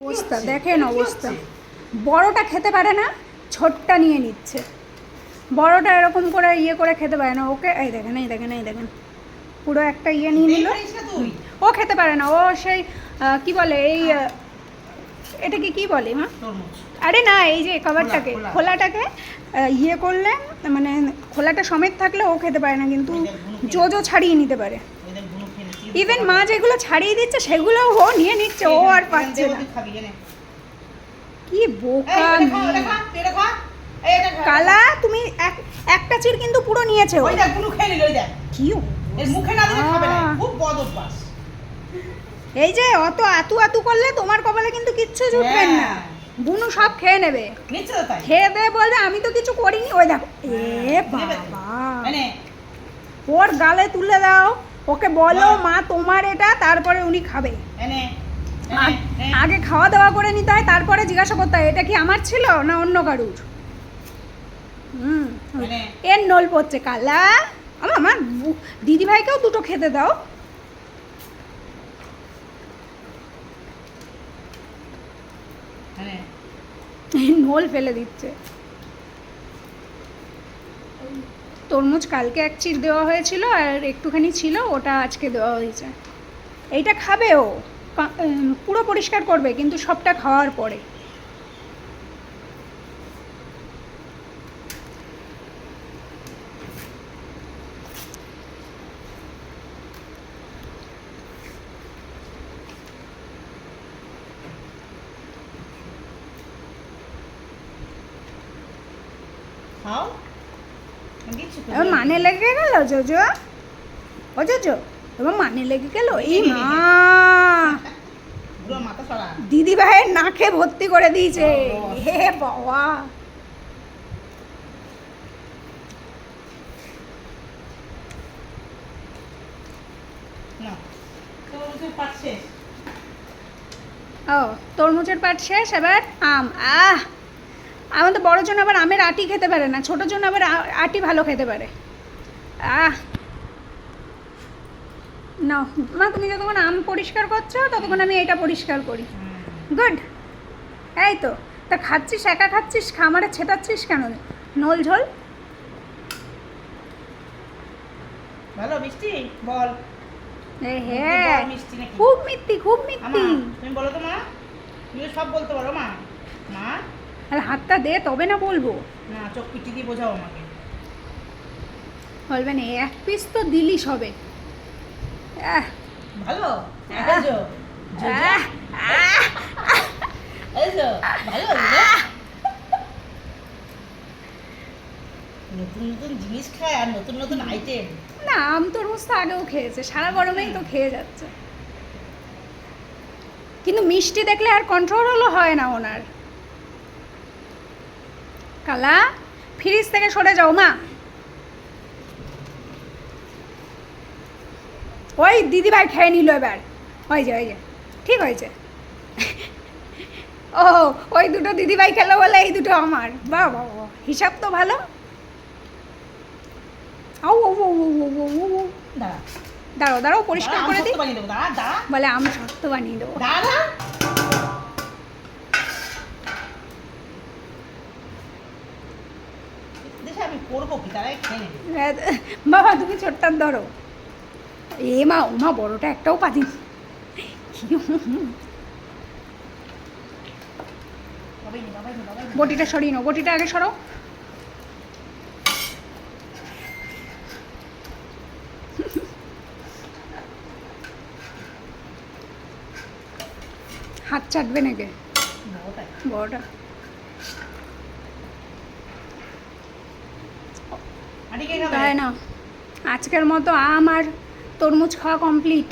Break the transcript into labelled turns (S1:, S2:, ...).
S1: অবস্থা দেখেন, অবস্থা। বড়টা খেতে পারে না, ছোটটা নিয়ে নিচ্ছে। বড়টা এরকম করে ইয়ে করে খেতে পারে না। ওকে এই দেখেন, এই দেখেন, এই দেখেন, পুরো একটা ইয়ে নিয়ে নিল। ও খেতে পারে না। ও সেই কি বলে, এই এটাকে কি বলে মা? আরে না, এই যে কভারটাকে, খোলাটাকে ইয়ে করলে, মানে খোলাটা সমেত থাকলে ও খেতে পারে না, কিন্তু জো ছাড়িয়ে নিতে পারে। ইভেন মা যেগুলো ছাড়িয়ে দিচ্ছে সেগুলো ও নিয়ে নিচ্ছে, ও আর পাচ্ছে না। কি বোকা কালা, তুমি একটা চির কিন্তু পুরো নিয়েছে। কি এই যে অত আতু আতু করলে তোমার কপালে কিন্তু কিচ্ছু জুটবে না। বুনু সব খেয়ে নেবে, খেয়ে দেবে, বলবে আমি তো কিছু করিনি। ওই দেখো, এ বাবা, ওর গালে তুলে দাও, ওকে বলো মা তোমার এটা, তারপরে উনি খাবে। আগে খাওয়া দাওয়া করে নিতে হয়, তারপরে জিজ্ঞাসা করতে হয় এটা কি আমার ছিল না অন্য কারুর। এর নল পড়ছে কালা। আমার দিদি ভাইকেও দুটো খেতে দাও। নল ফেলে দিচ্ছে। তরমুজ কালকে এক চির দেওয়া হয়েছিল, আর একটুখানি ছিল, ওটা আজকে দেওয়া হয়েছে। এইটা খাবে ও, পুরো পরিষ্কার করবে, কিন্তু সবটা খাওয়ার পরে। মানে লেগে গেল জোজো, ও জোজো, তোমার মানে লেগে গেল। এই মা, দিদি ভাইয়ের নাকে ভর্তি করে দিয়েছে। হে বাবা, ও তরমুজের পাট শেষ, এবার আম। আমাদের বড় জন আবার আমের আটি খেতে পারে না, ছোট জন আবার আটি ভালো খেতে পারে। না মা, তুমি যতক্ষণ আম পরিষ্কার করছো ততক্ষণ আমি এটা পরিষ্কার করি। গুড। এই তো, তা খাচ্ছিস, একা খাচ্ছিস, খামারে ছেটাচ্ছিস কেন? নল ঝোল
S2: ভালো মিষ্টি বল।
S1: হ্যাঁ, খুব মিষ্টি, খুব মিষ্টি।
S2: তুমি বলো তো মা, তুমি সব বলতে পারো মা। মা
S1: আর হাতটা দে, তবে না বলবো।
S2: না, চোখ পিটি দিয়ে বোঝাও আমাকে।
S1: বলবে না, এক পিস তো দিলিস হবে।
S2: ভালো নতুন নতুন জিনিস খায় আর নতুন নতুন আইটেম।
S1: না, আম তরমুজ তো আগেও খেয়েছে, সারা গরমেই তো খেয়ে যাচ্ছে, কিন্তু মিষ্টি দেখলে আর কন্ট্রোল হলো হয় না ওনার। কালা, ফ্রিজ থেকে সরে যাও মা। ওই দিদি ভাই খেয়ে নিল এবার। ওই যে, ওই যে, ঠিক হয়েছে। ও, ওই দুটো দিদি ভাই খেলো বলে এই দুটো আমার। বাহ বাহ, হিসাব তো ভালো। দাঁড়াও দাঁড়াও, পরিষ্কার করে দিই। বলে আম শক্ত বানিয়ে দেবো। বাবা তুমি ছোট্টার ধরো। এ মা, ও মা, বড়টা একটাও পাতি। বটিটা সরিয়ে নাও, বটিটা আগে সরাও। হাত চাটবে নাকি বড়টা? তাই না, আজকের মতো আম আর তরমুজ খাওয়া কমপ্লিট।